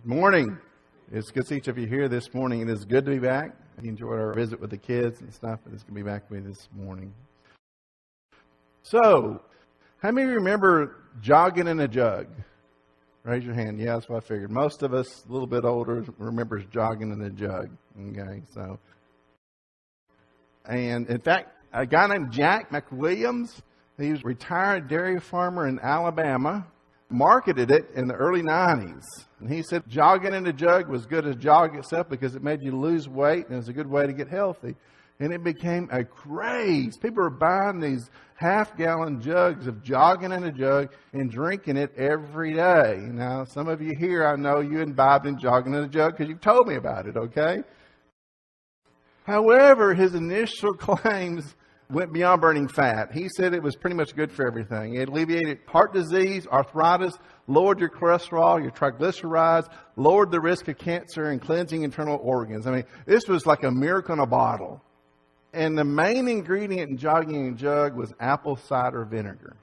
Morning. It's good to see each of you here this morning. It is good to be back. I enjoyed our visit with the kids and stuff, but it's going to be back with me this morning. So, how many of you remember jogging in a jug? Raise your hand. Yeah, that's what I figured. Most of us, a little bit older, remembers jogging in a jug. Okay, so. And in fact, a guy named Jack McWilliams, he was a retired dairy farmer in Alabama, marketed it in the early 90s. And he said jogging in a jug was good as jog itself because it made you lose weight and it was a good way to get healthy. And it became a craze. People were buying these half-gallon jugs of jogging in a jug and drinking it every day. Now, some of you here, I know you imbibed in jogging in a jug because you've told me about it, okay? However, his initial claims went beyond burning fat. He said it was pretty much good for everything. It alleviated heart disease, arthritis, lowered your cholesterol, your triglycerides, lowered the risk of cancer, and cleansing internal organs. I mean, this was like a miracle in a bottle. And the main ingredient in jogging in a jug was apple cider vinegar.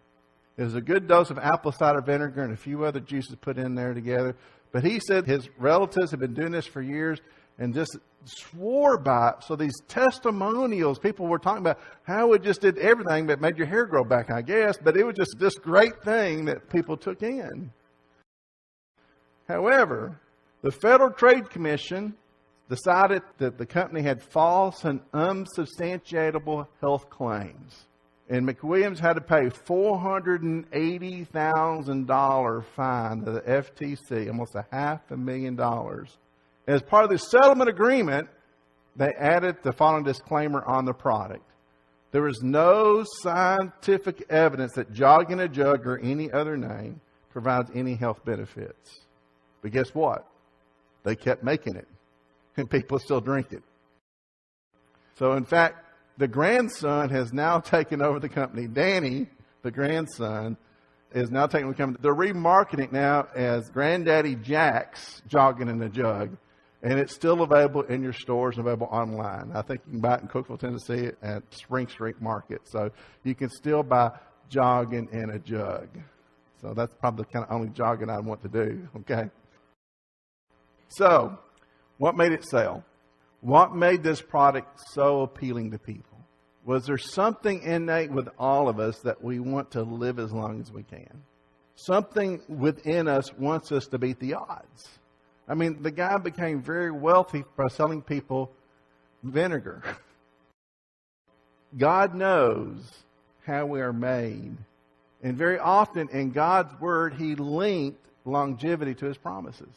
It was a good dose of apple cider vinegar and a few other juices put in there together. But he said his relatives had been doing this for years and just swore by it. So these testimonials, people were talking about how it just did everything but made your hair grow back, I guess. But it was just this great thing that people took in. However, the Federal Trade Commission decided that the company had false and unsubstantiatable health claims. And McWilliams had to pay $480,000 fine to the FTC, almost $500,000. As part of the settlement agreement, they added the following disclaimer on the product. There is no scientific evidence that jogging a jug or any other name provides any health benefits. But guess what? They kept making it, and people still drink it. So, in fact, the grandson has now taken over the company. Danny, the grandson, is now taking over the company. They're remarketing it now as Granddaddy Jack's Jogging in a Jug. And it's still available in your stores and available online. I think you can buy it in Cookeville, Tennessee at Spring Street Market. So you can still buy jogging in a jug. So that's probably the kind of only jogging I want to do, okay? So, what made it sell? What made this product so appealing to people? Was there something innate with all of us that we want to live as long as we can? Something within us wants us to beat the odds. I mean, the guy became very wealthy by selling people vinegar. God knows how we are made. And very often in God's Word, He linked longevity to His promises.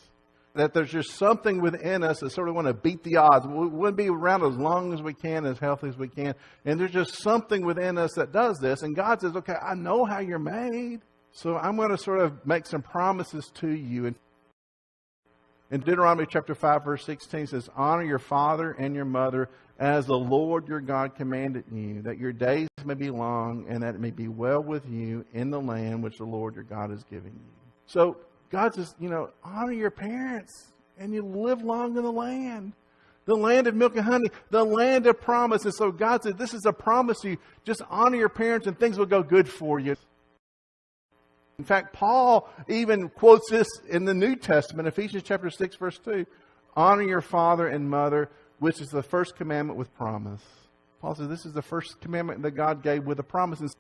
That there's just something within us that sort of want to beat the odds. We want to be around as long as we can, as healthy as we can. And there's just something within us that does this. And God says, okay, I know how you're made. So I'm going to sort of make some promises to you. In Deuteronomy chapter 5, verse 16 says, honor your father and your mother as the Lord your God commanded you, that your days may be long and that it may be well with you in the land which the Lord your God is giving you. So God says, honor your parents and you live long in the land of milk and honey, the land of promise. And so God said, this is a promise to you. Just honor your parents and things will go good for you. In fact, Paul even quotes this in the New Testament, Ephesians chapter 6, verse 2. Honor your father and mother, which is the first commandment with promise. Paul says this is the first commandment that God gave with a promise. And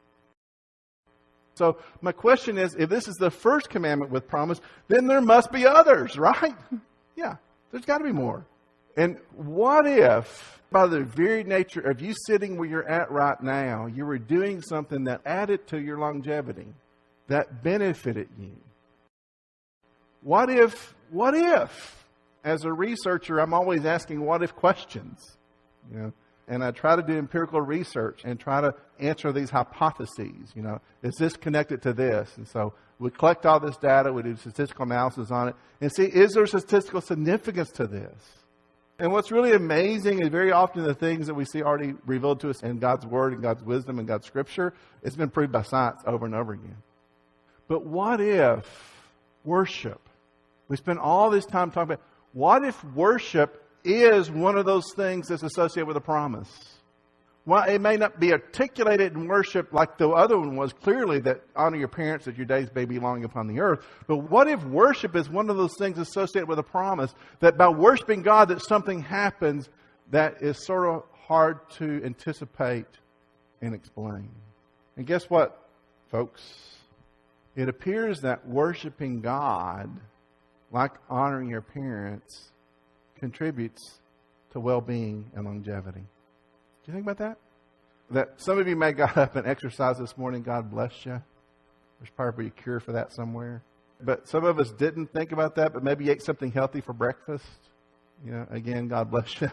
so my question is, if this is the first commandment with promise, then there must be others, right? Yeah, there's got to be more. And what if, by the very nature of you sitting where you're at right now, you were doing something that added to your longevity? That benefited you. What if, as a researcher, I'm always asking what if questions, and I try to do empirical research and try to answer these hypotheses, is this connected to this? And so we collect all this data, we do statistical analysis on it, and see, is there statistical significance to this? And what's really amazing is very often the things that we see already revealed to us in God's Word and God's wisdom and God's Scripture, it's been proved by science over and over again. But what if worship? We spend all this time talking about, what if worship is one of those things that's associated with a promise? While it may not be articulated in worship like the other one was, clearly that honor your parents that your days may be long upon the earth. But what if worship is one of those things associated with a promise that by worshiping God that something happens that is sort of hard to anticipate and explain? And guess what, folks? It appears that worshiping God, like honoring your parents, contributes to well-being and longevity. Do you think about that? That some of you may got up and exercised this morning. God bless you. There's probably a cure for that somewhere. But some of us didn't think about that, but maybe ate something healthy for breakfast. Again, God bless you.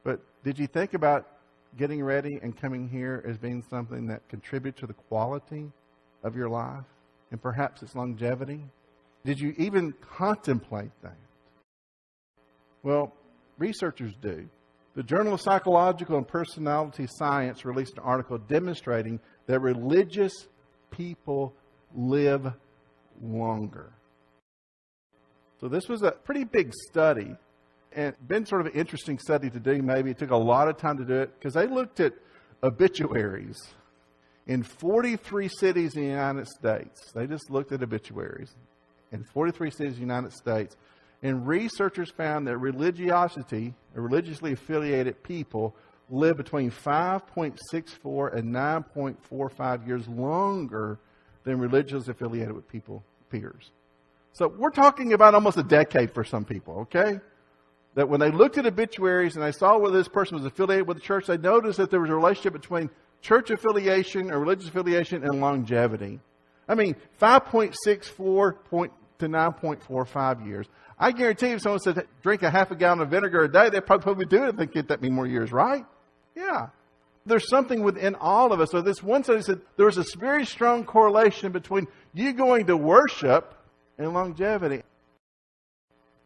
But did you think about getting ready and coming here as being something that contributes to the quality of your life and perhaps its longevity? Did you even contemplate that? Well, researchers do. The Journal of Psychological and Personality Science released an article demonstrating that religious people live longer. So this was a pretty big study, and been sort of an interesting study to do. Maybe it took a lot of time to do it because they looked at obituaries in 43 cities in the United States. They just looked at obituaries in 43 cities in the United States. And researchers found that religiously affiliated people live between 5.64 and 9.45 years longer than religiously affiliated with peers. So we're talking about almost a decade for some people, okay? That when they looked at obituaries and they saw whether this person was affiliated with the church, they noticed that there was a relationship between church affiliation or religious affiliation and longevity. I mean, 5.64 to 9.45 years. I guarantee if someone said drink a half a gallon of vinegar a day, they'd probably do it if they get that many more years, right? Yeah. There's something within all of us. So this one study said there was a very strong correlation between you going to worship and longevity.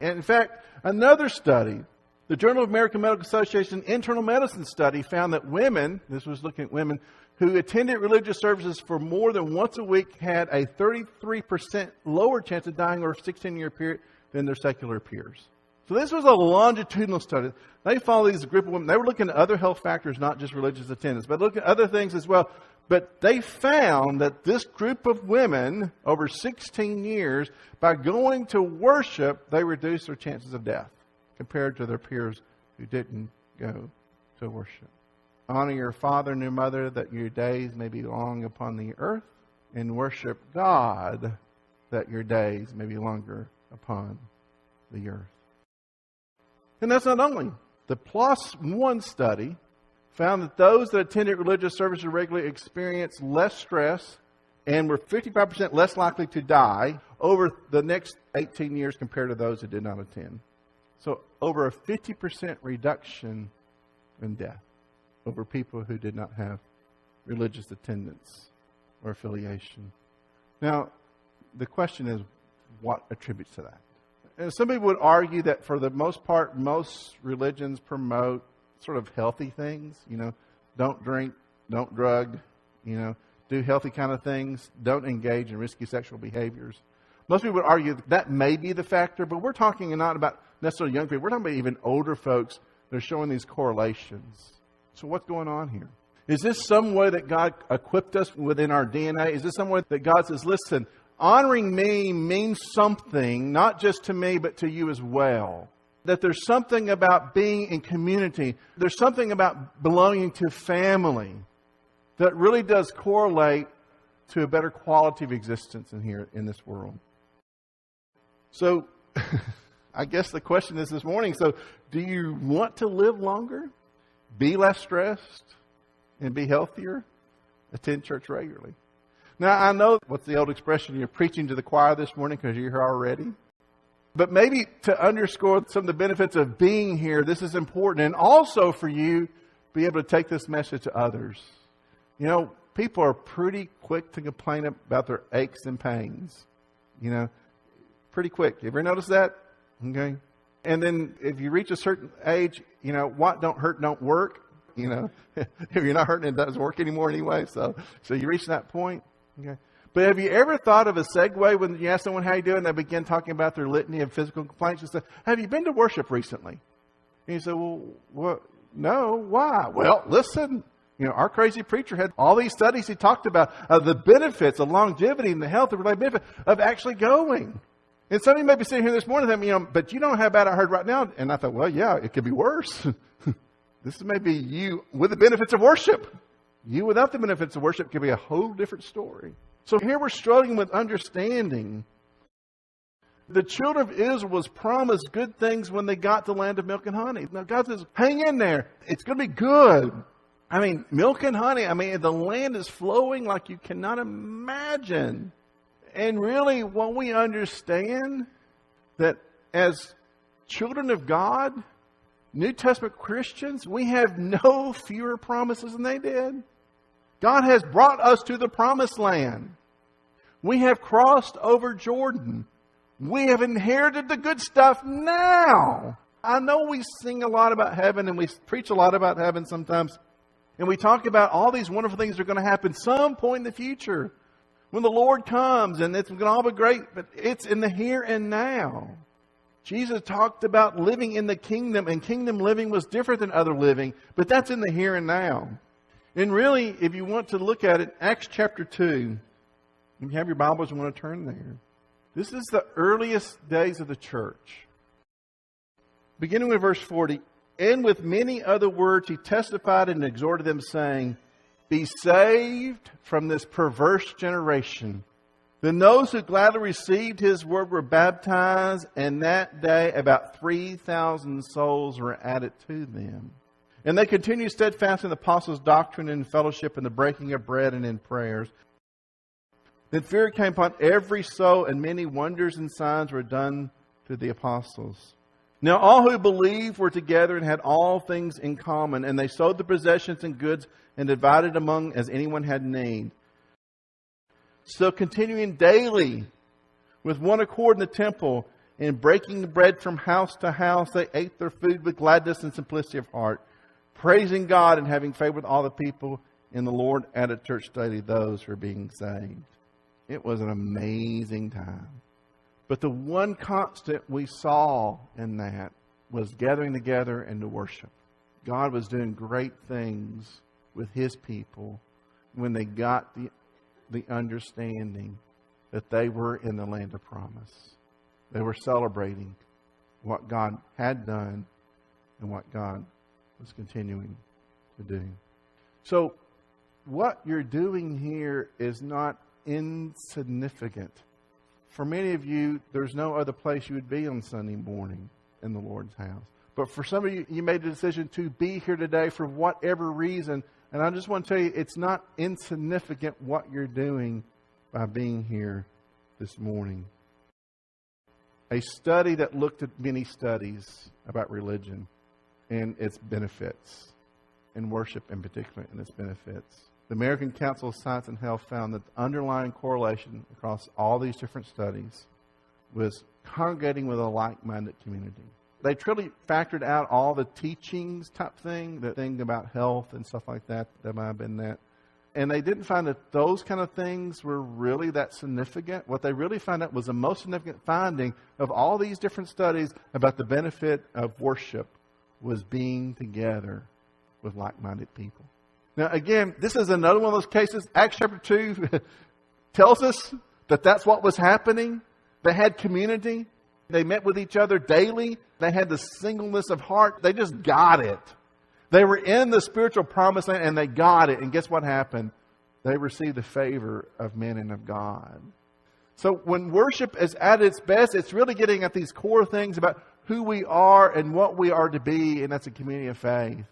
And in fact, another study, the Journal of American Medical Association Internal Medicine study found that women, this was looking at women, who attended religious services for more than once a week had a 33% lower chance of dying over a 16-year period than their secular peers. So this was a longitudinal study. They followed these group of women. They were looking at other health factors, not just religious attendance, but looking at other things as well. But they found that this group of women, over 16 years, by going to worship, they reduced their chances of death compared to their peers who didn't go to worship. Honor your father and your mother that your days may be long upon the earth, and worship God that your days may be longer upon the earth. And that's not only. The Plos-One study found that those that attended religious services regularly experienced less stress and were 55% less likely to die over the next 18 years compared to those who did not attend. So over a 50% reduction in death over people who did not have religious attendance or affiliation. Now, the question is, what attributes to that? And some people would argue that for the most part, most religions promote sort of healthy things. Don't drink, don't drug, do healthy kind of things. Don't engage in risky sexual behaviors. Most people would argue that may be the factor, but we're talking not about necessarily young people. We're talking about even older folks that are showing these correlations. So what's going on here? Is this some way that God equipped us within our DNA? Is this some way that God says, listen, honoring me means something, not just to me, but to you as well. That there's something about being in community. There's something about belonging to family that really does correlate to a better quality of existence in this world. So, I guess the question is this morning, so do you want to live longer, be less stressed, and be healthier? Attend church regularly. Now, I know what's the old expression, you're preaching to the choir this morning because you're here already. But maybe to underscore some of the benefits of being here, this is important. And also for you to be able to take this message to others. People are pretty quick to complain about their aches and pains. Pretty quick. You ever notice that? Okay. And then if you reach a certain age, what don't hurt don't work. If you're not hurting, it doesn't work anymore anyway. So you reach that point. Okay. But have you ever thought of a segue when you ask someone how you doing, and they begin talking about their litany of physical complaints? You say, have you been to worship recently? And you say, well, what? No, why? Well, listen, Our crazy preacher had all these studies he talked about of the benefits of longevity and the health and related benefit of actually going. And some of you may be sitting here this morning thinking, but you don't know how bad I heard right now. And I thought, well, yeah, it could be worse. This may be you with the benefits of worship. You without the benefits of worship could be a whole different story. So here we're struggling with understanding. The children of Israel was promised good things when they got to the land of milk and honey. Now God says, hang in there. It's going to be good. Milk and honey. The land is flowing like you cannot imagine. And really, what we understand that as children of God, New Testament Christians, we have no fewer promises than they did. God has brought us to the promised land. We have crossed over Jordan. We have inherited the good stuff now. I know we sing a lot about heaven and we preach a lot about heaven sometimes. And we talk about all these wonderful things that are going to happen some point in the future. When the Lord comes and it's going to all be great. But it's in the here and now. Jesus talked about living in the kingdom. And kingdom living was different than other living. But that's in the here and now. And really, if you want to look at it, Acts chapter 2. If you have your Bibles, you want to turn there. This is the earliest days of the church. Beginning with verse 40. And with many other words he testified and exhorted them, saying, be saved from this perverse generation. Then those who gladly received his word were baptized, and that day about 3,000 souls were added to them. And they continued steadfast in the apostles' doctrine and fellowship and the breaking of bread and in prayers. Then fear came upon every soul, and many wonders and signs were done to the apostles. Now all who believed were together and had all things in common, and they sold the possessions and goods and divided among as anyone had need. So continuing daily with one accord in the temple and breaking bread from house to house, they ate their food with gladness and simplicity of heart, praising God and having favor with all the people. And the Lord added church daily those who are being saved. It was an amazing time. But the one constant we saw in that was gathering together and to worship. God was doing great things with his people when they got the understanding that they were in the land of promise. They were celebrating what God had done and what God was continuing to do. So what you're doing here is not insignificant. For many of you, there's no other place you would be on Sunday morning in the Lord's house. But for some of you, you made the decision to be here today for whatever reason. And I just want to tell you, it's not insignificant what you're doing by being here this morning. A study that looked at many studies about religion and its benefits, and worship in particular and its benefits. The American Council of Science and Health found that the underlying correlation across all these different studies was congregating with a like-minded community. They truly factored out all the teachings type thing, the thing about health and stuff like that, that might have been that. And they didn't find that those kind of things were really that significant. What they really found out was the most significant finding of all these different studies about the benefit of worship was being together with like-minded people. Now, again, this is another one of those cases. Acts chapter 2 tells us that that's what was happening. They had community. They met with each other daily. They had the singleness of heart. They just got it. They were in the spiritual promised land and they got it. And guess what happened? They received the favor of men and of God. So when worship is at its best, it's really getting at these core things about who we are and what we are to be. And that's a community of faith,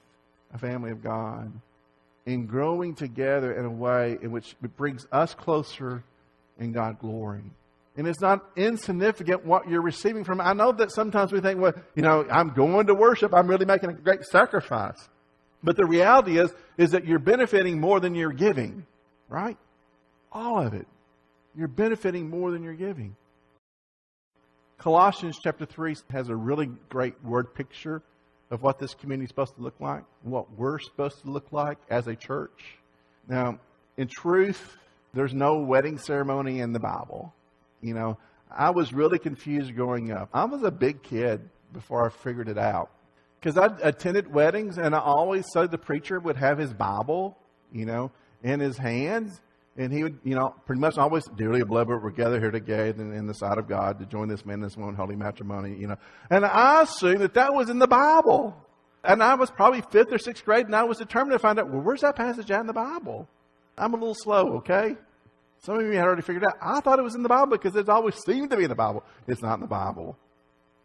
a family of God. And growing together in a way in which it brings us closer in God's glory. And it's not insignificant what you're receiving from it. I know that sometimes we think, well, I'm going to worship. I'm really making a great sacrifice. But the reality is that you're benefiting more than you're giving. Right? All of it. You're benefiting more than you're giving. Colossians chapter 3 has a really great word picture of what this community is supposed to look like, what we're supposed to look like as a church. Now, in truth, there's no wedding ceremony in the Bible. I was really confused growing up. I was a big kid before I figured it out. Because I attended weddings, and I always saw the preacher would have his Bible, in his hands. And he would, pretty much always, dearly beloved, we're gathered here together in the sight of God to join this man and this woman, holy matrimony, And I assumed that was in the Bible. And I was probably 5th or 6th grade, and I was determined to find out, well, where's that passage at in the Bible? I'm a little slow, okay? Some of you had already figured out. I thought it was in the Bible because it always seemed to be in the Bible. It's not in the Bible.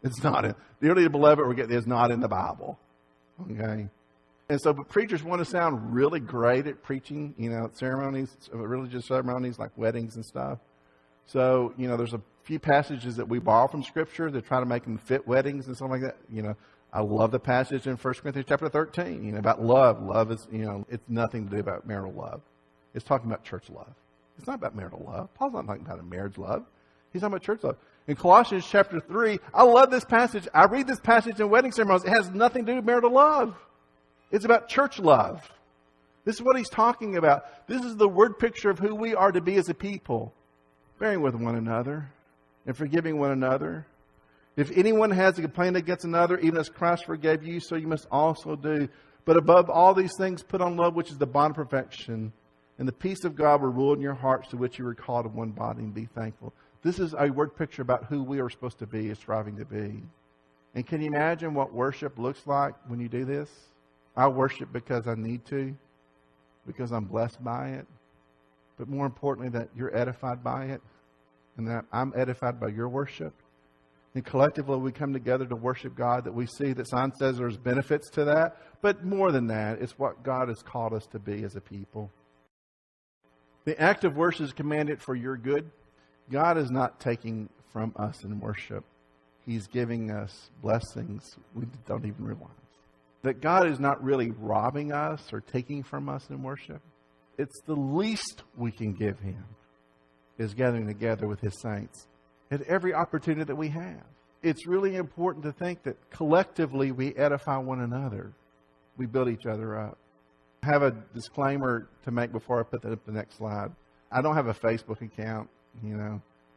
It's not in. Dearly beloved, is not in the Bible. Okay? And so, but preachers want to sound really great at preaching, ceremonies, religious ceremonies like weddings and stuff. So, there's a few passages that we borrow from Scripture that try to make them fit weddings and stuff like that. I love the passage in 1 Corinthians chapter 13, about love. Love is, it's nothing to do about marital love. It's talking about church love. It's not about marital love. Paul's not talking about a marriage love. He's talking about church love. In Colossians chapter 3, I love this passage. I read this passage in wedding ceremonies. It has nothing to do with marital love. It's about church love. This is what he's talking about. This is the word picture of who we are to be as a people. Bearing with one another and forgiving one another. If anyone has a complaint against another, even as Christ forgave you, so you must also do. But above all these things, put on love, which is the bond of perfection. And the peace of God will rule in your hearts, to which you were called in one body, and be thankful. This is a word picture about who we are supposed to be, striving to be. And can you imagine what worship looks like when you do this? I worship because I need to, because I'm blessed by it. But more importantly, that you're edified by it, and that I'm edified by your worship. And collectively, we come together to worship God, that we see that Simon says there's benefits to that. But more than that, it's what God has called us to be as a people. The act of worship is commanded for your good. God is not taking from us in worship. He's giving us blessings we don't even realize. That God is not really robbing us or taking from us in worship. It's the least we can give Him is gathering together with His saints at every opportunity that we have. It's really important to think that collectively we edify one another. We build each other up. I have a disclaimer to make before I put that up the next slide. I don't have a Facebook account.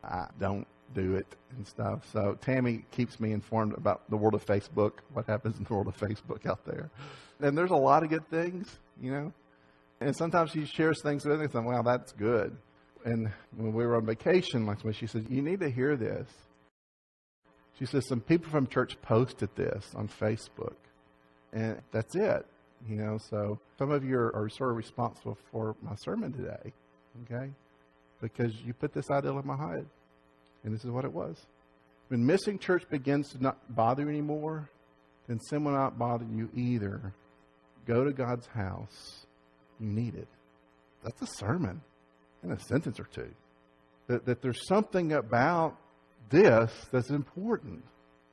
I don't do it and stuff. So Tammy keeps me informed about the world of Facebook, what happens in the world of Facebook out there. And there's a lot of good things, And sometimes she shares things with me and wow, that's good. And when we were on vacation last week, she said, you need to hear this. She says, some people from church posted this on Facebook. And that's it. So some of you are sort of responsible for my sermon today. Okay? Because you put this idea in my head. And this is what it was. When missing church begins to not bother you anymore, then sin will not bother you either. Go to God's house. You need it. That's a sermon in a sentence or two. That there's something about this that's important.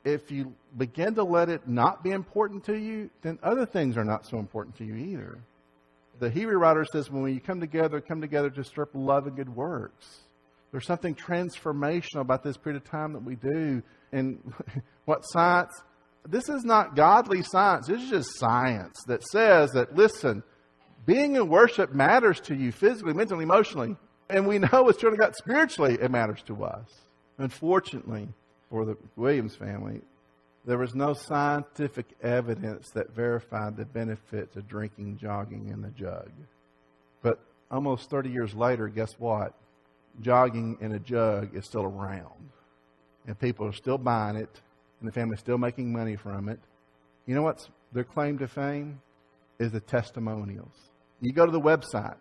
If you begin to let it not be important to you, then other things are not so important to you either. The Hebrew writer says when you come together to stir up love and good works. There's something transformational about this period of time that we do. And what science? This is not godly science. This is just science that says that, listen, being in worship matters to you physically, mentally, emotionally. And we know as children of God, spiritually, it matters to us. Unfortunately, for the Williams family, there was no scientific evidence that verified the benefits of drinking, jogging in the jug. But almost 30 years later, guess what? Jogging in a jug is still around. And people are still buying it. And the family's still making money from it. You know what's their claim to fame? Is the testimonials. You go to the website.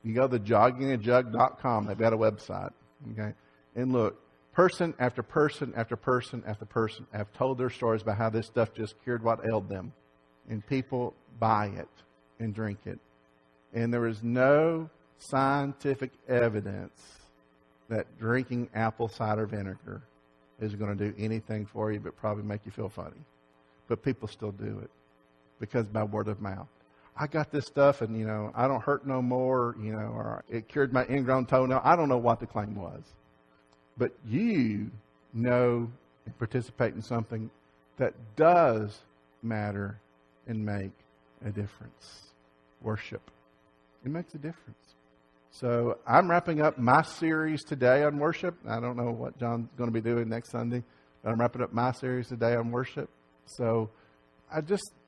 You go to joggingajug.com. They've got a website. Okay? And look, person after person after person after person have told their stories about how this stuff just cured what ailed them. And people buy it and drink it. And there is no scientific evidence that drinking apple cider vinegar is going to do anything for you but probably make you feel funny. But people still do it because by word of mouth. I got this stuff and, I don't hurt no more, or it cured my ingrown toenail. I don't know what the claim was. But you know and participate in something that does matter and make a difference. Worship. It makes a difference. So I'm wrapping up my series today on worship. I don't know what John's going to be doing next Sunday, but I'm wrapping up my series today on worship. So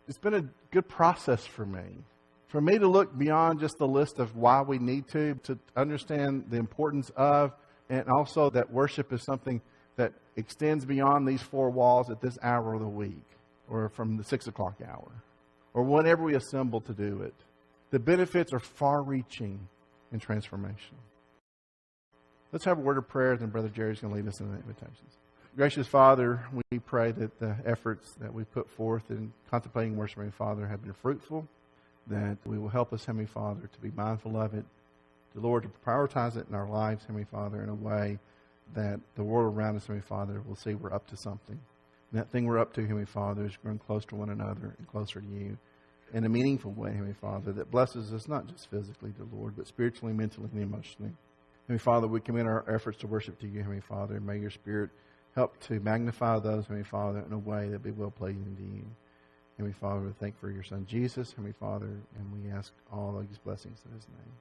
it's been a good process for me. For me to look beyond just the list of why we need to understand the importance of, and also that worship is something that extends beyond these four walls at this hour of the week, or from the 6 o'clock hour, or whenever we assemble to do it. The benefits are far-reaching and transformational. Let's have a word of prayer, then Brother Jerry's going to lead us in the invitations. Gracious Father, we pray that the efforts that we put forth in contemplating worshiping Father have been fruitful, that we will help us, Heavenly Father, to be mindful of it, to Lord, to prioritize it in our lives, Heavenly Father, in a way that the world around us, Heavenly Father, will see we're up to something. And that thing we're up to, Heavenly Father, is growing close to one another and closer to you in a meaningful way, Heavenly Father, that blesses us not just physically, dear Lord, but spiritually, mentally, and emotionally. Heavenly Father, we commit our efforts to worship to you, Heavenly Father, and may your Spirit help to magnify those, Heavenly Father, in a way that be well-pleasing to you. Heavenly Father, we thank you for your Son, Jesus, Heavenly Father, and we ask all of these blessings in his name.